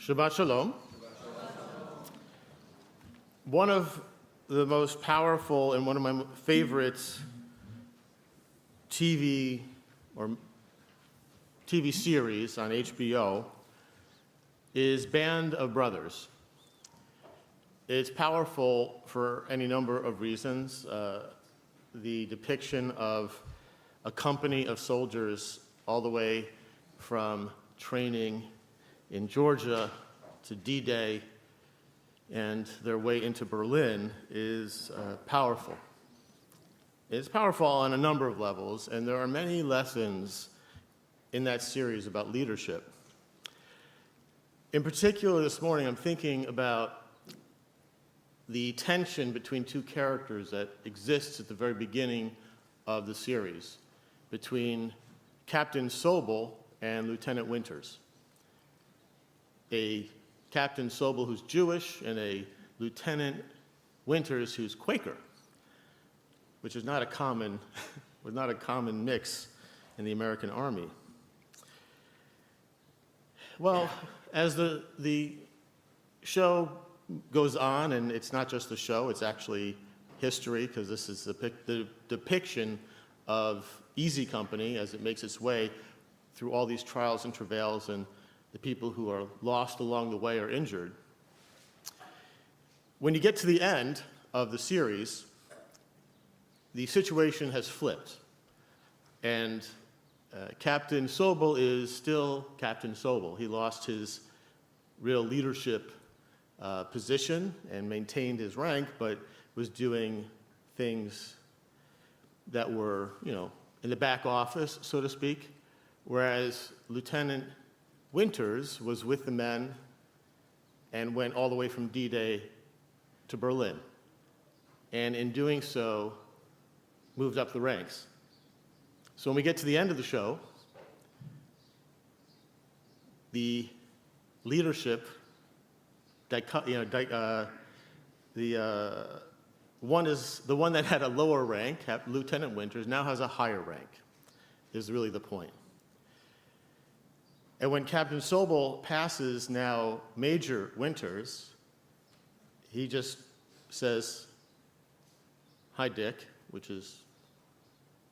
Shabbat Shalom. One of the most powerful and one of my favorite TV series on HBO is Band of Brothers. It's powerful for any number of reasons. The depiction of a company of soldiers all the way from training in Georgia to D-Day and their way into Berlin is powerful. It's powerful on a number of levels, and there are many lessons in that series about leadership. In particular, this morning, I'm thinking about the tension between two characters that exists at the very beginning of the series, between Captain Sobel and Lieutenant Winters. A Captain Sobel who's Jewish and a Lieutenant Winters who's Quaker, which is not a common mix in the American Army. Well, as the show goes on, and it's not just the show, it's actually history, because this is the depiction of Easy Company as it makes its way through all these trials and travails and the people who are lost along the way or injured. When you get to the end of the series, the situation has flipped. And Captain Sobel is still Captain Sobel. He lost his real leadership position and maintained his rank, but was doing things that were, in the back office, so to speak, whereas Lieutenant Winters was with the men and went all the way from D-Day to Berlin, and in doing so, moved up the ranks. So when we get to the end of the show, the leadership, the one that had a lower rank, Lieutenant Winters, now has a higher rank, is really the point. And when Captain Sobel passes now Major Winters, he just says, "Hi, Dick," which is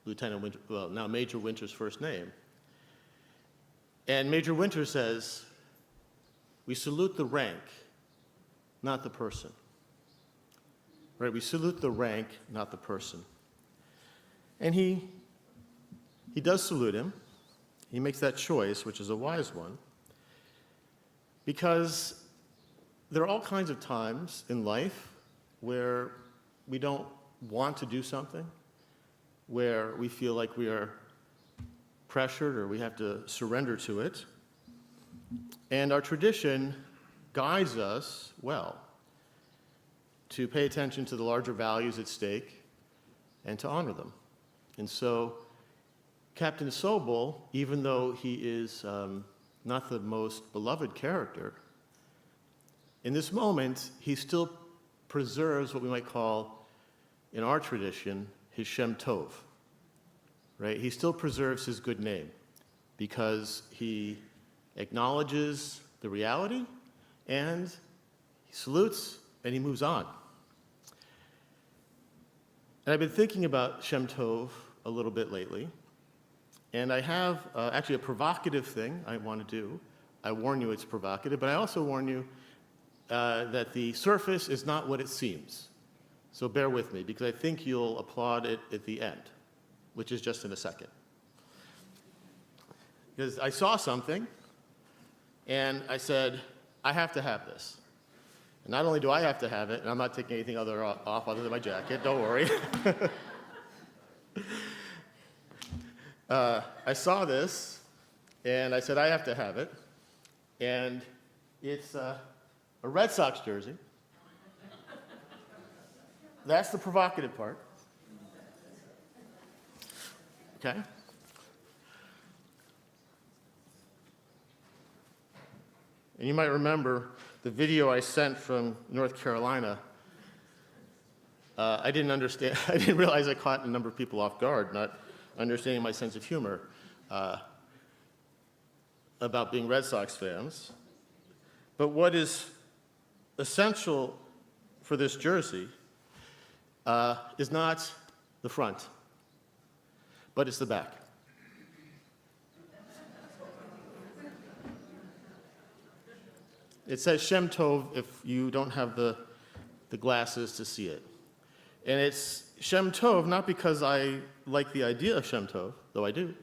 now Major Winters' first name. And Major Winters says, "We salute the rank, not the person." Right? We salute the rank, not the person. And he does salute him. He makes that choice, which is a wise one, because there are all kinds of times in life where we don't want to do something, where we feel like we are pressured or we have to surrender to it. And our tradition guides us well to pay attention to the larger values at stake and to honor them. And so Captain Sobel, even though he is not the most beloved character, in this moment, he still preserves what we might call, in our tradition, his Shem Tov, right? He still preserves his good name because he acknowledges the reality and he salutes and he moves on. And I've been thinking about Shem Tov a little bit lately, and I have actually a provocative thing I want to do. I warn you it's provocative, but I also warn you that the surface is not what it seems. So bear with me, because I think you'll applaud it at the end, which is just in a second. Because I saw something, and I said, I have to have this. And not only do I have to have it, and I'm not taking anything off other than my jacket, don't worry. I saw this, and I said, I have to have it. And it's a Red Sox jersey. That's the provocative part. Okay? And you might remember the video I sent from North Carolina. I didn't realize I caught a number of people off guard, not understanding my sense of humor about being Red Sox fans. But what is essential for this jersey is not the front, but it's the back. It says Shem Tov if you don't have the glasses to see it. And it's Shem Tov not because I like the idea of Shem Tov, though I do,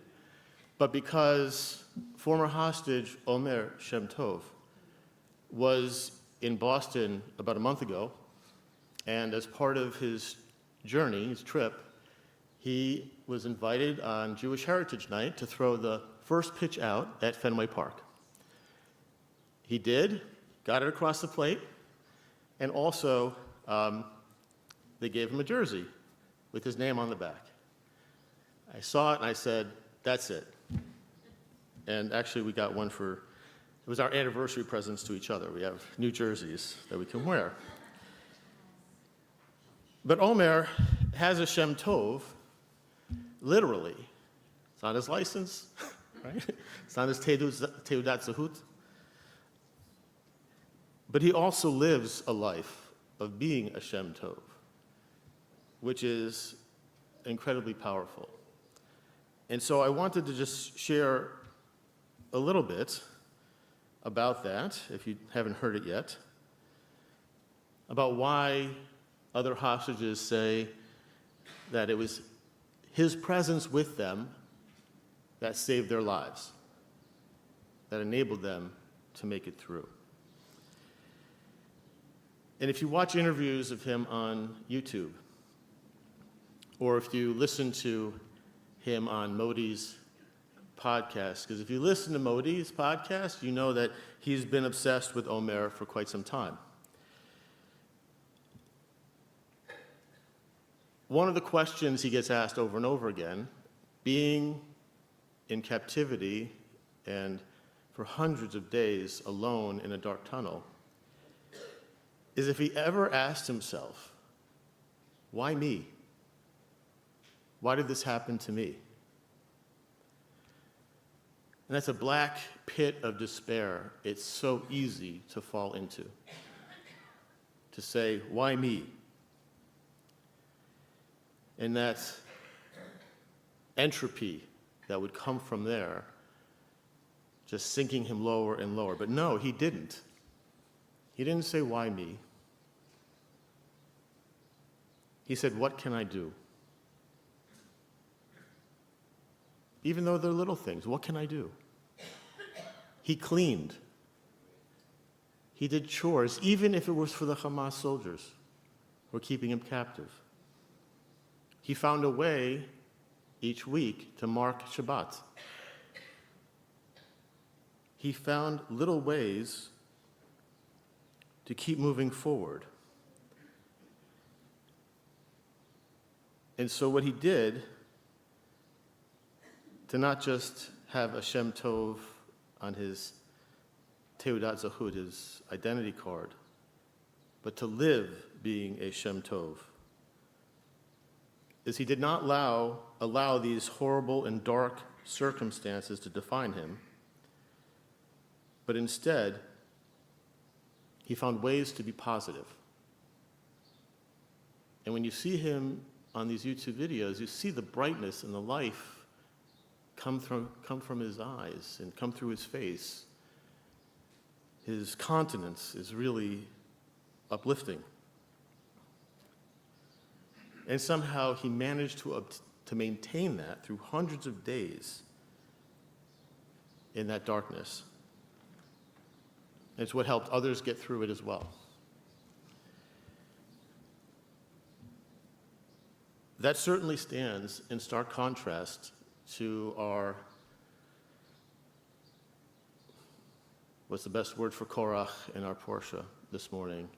but because former hostage Omer Shem Tov was in Boston about a month ago, and as part of his journey, his trip, he was invited on Jewish Heritage Night to throw the first pitch out at Fenway Park. He did, got it across the plate, and also they gave him a jersey with his name on the back. I saw it and I said, that's it. And actually we got one it was our anniversary presents to each other. We have new jerseys that we can wear. But Omer has a Shem Tov, literally. It's on his license, right? It's on his Teudat Zahut. But he also lives a life of being a Shem Tov, which is incredibly powerful. And so I wanted to just share a little bit about that, if you haven't heard it yet, about why other hostages say that it was his presence with them that saved their lives, that enabled them to make it through. And if you watch interviews of him on YouTube, or if you listen to him on Modi's podcast, because if you listen to Modi's podcast, you know that he's been obsessed with Omer for quite some time. One of the questions he gets asked over and over again, being in captivity and for hundreds of days alone in a dark tunnel, is if he ever asked himself, why me? Why did this happen to me? And that's a black pit of despair it's so easy to fall into. To say, why me? And that entropy that would come from there, just sinking him lower and lower. But no, he didn't. He didn't say, why me? He said, what can I do? Even though they're little things, what can I do? He cleaned. He did chores, even if it was for the Hamas soldiers who were keeping him captive. He found a way each week to mark Shabbat. He found little ways to keep moving forward. And so what he did, to not just have a Shem Tov on his Teudat Zahut, his identity card, but to live being a Shem Tov, is he did not allow these horrible and dark circumstances to define him, but instead, he found ways to be positive. And when you see him on these YouTube videos, you see the brightness and the life come from his eyes and come through his face. His countenance is really uplifting. And somehow he managed to maintain that through hundreds of days in that darkness. It's what helped others get through it as well. That certainly stands in stark contrast to our, what's the best word for Korach in our Parsha this morning?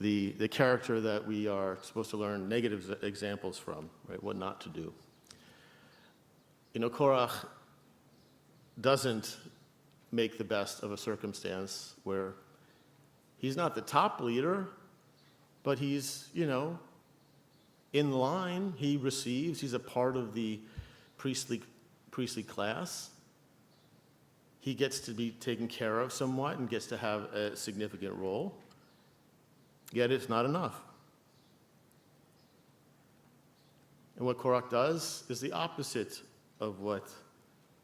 The character that we are supposed to learn negative examples from, right? What not to do. You know, Korach doesn't make the best of a circumstance where he's not the top leader, but he's, in line. He receives. He's a part of the priestly priestly class. He gets to be taken care of somewhat and gets to have a significant role. Yet it's not enough. And what Korach does is the opposite of what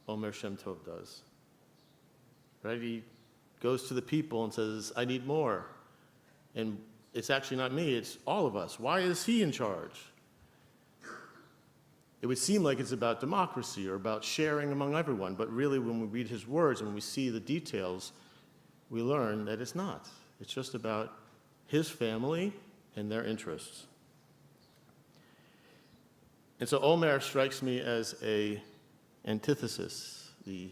Omer Shem Tov does. Right? He goes to the people and says, I need more. And it's actually not me, it's all of us. Why is he in charge? It would seem like it's about democracy or about sharing among everyone, but really when we read his words and when we see the details, we learn that it's not. It's just about his family and their interests. And so Omer strikes me as an antithesis, the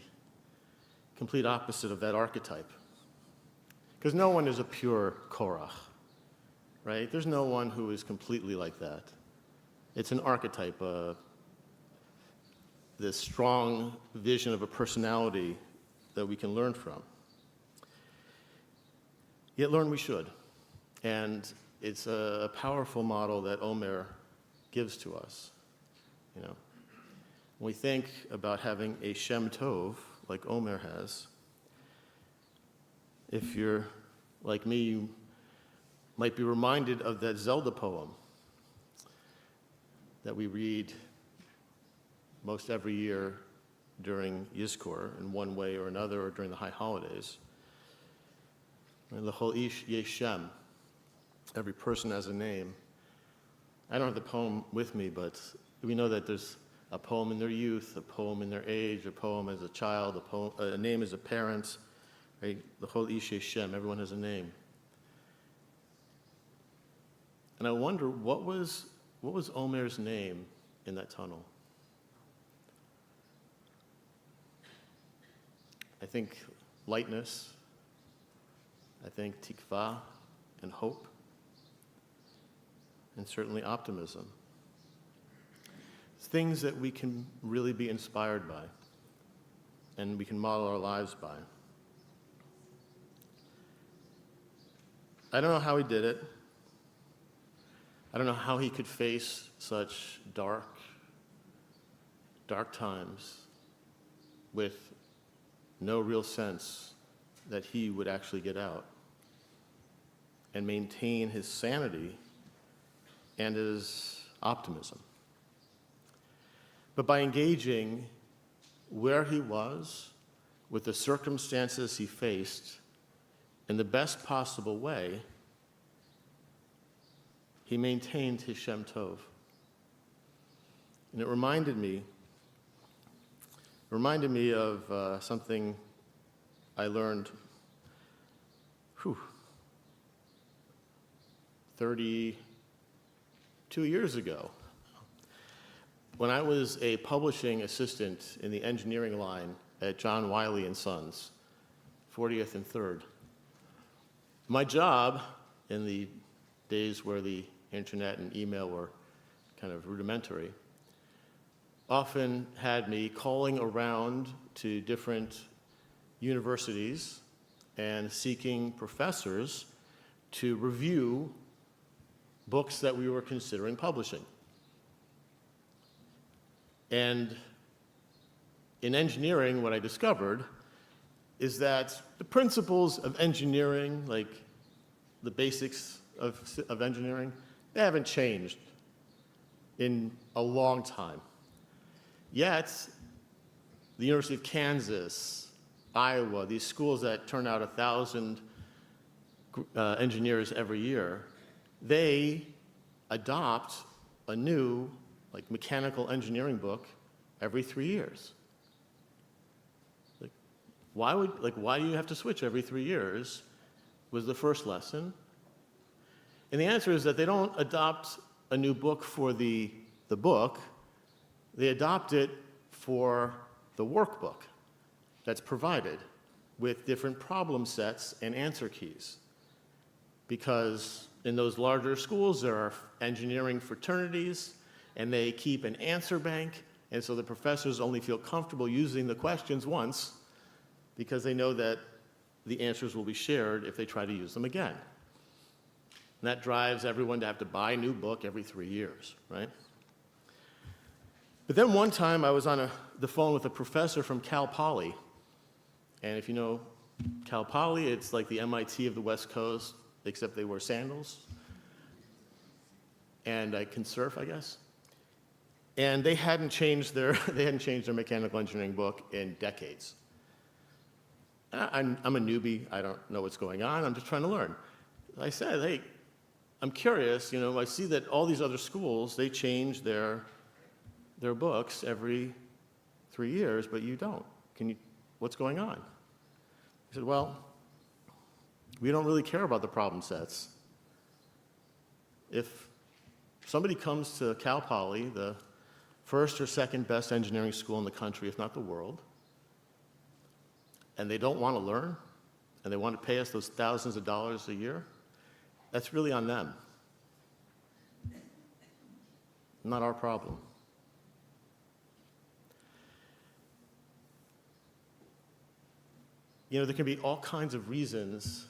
complete opposite of that archetype. Because no one is a pure Korach, right? There's no one who is completely like that. It's an archetype, this strong vision of a personality that we can learn from. Yet learn we should. And it's a powerful model that Omer gives to us. You know, when we think about having a Shem Tov, like Omer has, if you're like me, you might be reminded of that Zelda poem that we read most every year during Yizkor in one way or another, or during the high holidays. And L'chol ish yesh Shem, every person has a name. I don't have the poem with me, but we know that there's a poem in their youth, a poem in their age, a poem as a child, a name as a parent. Right? L'chol ish yesh Shem, everyone has a name. And I wonder, what was Omer's name in that tunnel? I think lightness, I think tikva and hope, and certainly optimism. Things that we can really be inspired by and we can model our lives by. I don't know how he did it. I don't know how he could face such dark times with no real sense that he would actually get out and maintain his sanity and his optimism. But by engaging where he was, with the circumstances he faced, in the best possible way, he maintained his Shem Tov. And it reminded me of something I learned 32 years ago, when I was a publishing assistant in the engineering line at John Wiley & Sons, 40th and 3rd. My job, in the days where the internet and email were kind of rudimentary, often had me calling around to different universities and seeking professors to review books that we were considering publishing. And in engineering, what I discovered is that the principles of engineering, like the basics of engineering, they haven't changed in a long time. Yet, the University of Kansas, Iowa, these schools that turn out 1,000 engineers every year, they adopt a new mechanical engineering book every 3 years. Why do you have to switch every 3 years? Was the first lesson. And the answer is that they don't adopt a new book for the book, they adopt it for the workbook that's provided with different problem sets and answer keys. Because in those larger schools, there are engineering fraternities, and they keep an answer bank, and so the professors only feel comfortable using the questions once because they know that the answers will be shared if they try to use them again. And that drives everyone to have to buy a new book every 3 years, right? But then one time I was on the phone with a professor from Cal Poly. And if you know Cal Poly, it's like the MIT of the West Coast, except they wear sandals. And I can surf, I guess. And they hadn't changed their mechanical engineering book in decades. I'm a newbie. I don't know what's going on. I'm just trying to learn. I said, hey, I'm curious. I see that all these other schools, they change their books every 3 years, but you don't. What's going on? He said, well, we don't really care about the problem sets. If somebody comes to Cal Poly, the first or second best engineering school in the country, if not the world, and they don't want to learn, and they want to pay us those thousands of dollars a year, that's really on them. Not our problem. There can be all kinds of reasons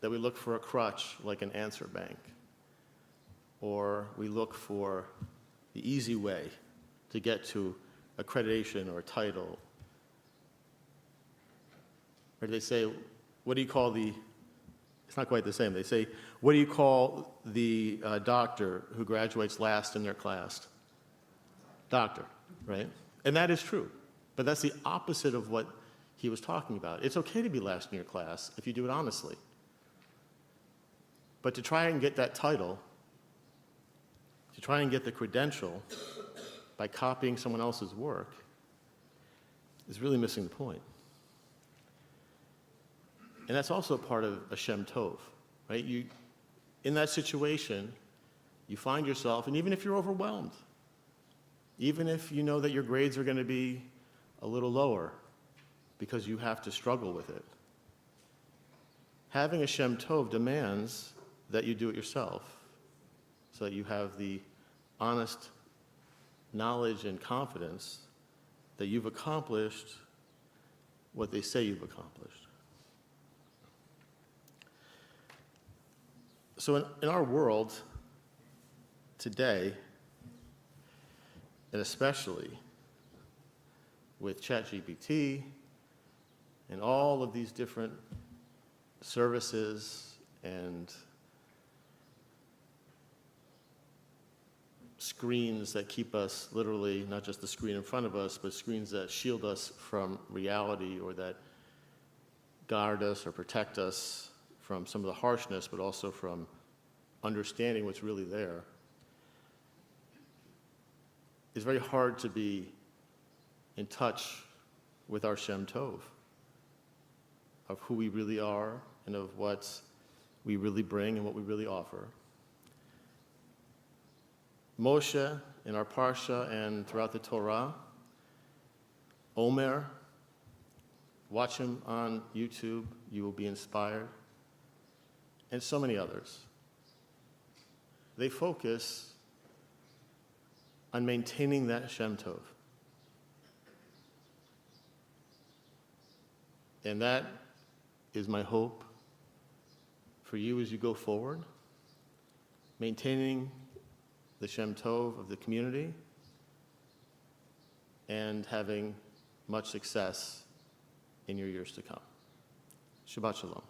that we look for a crutch, like an answer bank, or we look for the easy way to get to accreditation or a title. Or they say, what do you call it's not quite the same. They say, what do you call the doctor who graduates last in their class? Doctor, right? And that is true. But that's the opposite of what he was talking about. It's okay to be last in your class if you do it honestly. But to try and get that title, to try and get the credential by copying someone else's work, is really missing the point. And that's also part of a Shem Tov, right? In that situation, you find yourself, and even if you're overwhelmed, even if you know that your grades are going to be a little lower because you have to struggle with it, having a Shem Tov demands that you do it yourself so that you have the honest knowledge and confidence that you've accomplished what they say you've accomplished. So in our world today, and especially with ChatGPT and all of these different services and screens that keep us literally, not just the screen in front of us, but screens that shield us from reality or that guard us or protect us from some of the harshness, but also from understanding what's really there. It's very hard to be in touch with our Shem Tov, of who we really are and of what we really bring and what we really offer. Moshe in our Parsha and throughout the Torah, Omer, watch him on YouTube, you will be inspired, and so many others. They focus on maintaining that Shem Tov. And that is my hope for you as you go forward, maintaining the Shem Tov of the community and having much success in your years to come. Shabbat Shalom.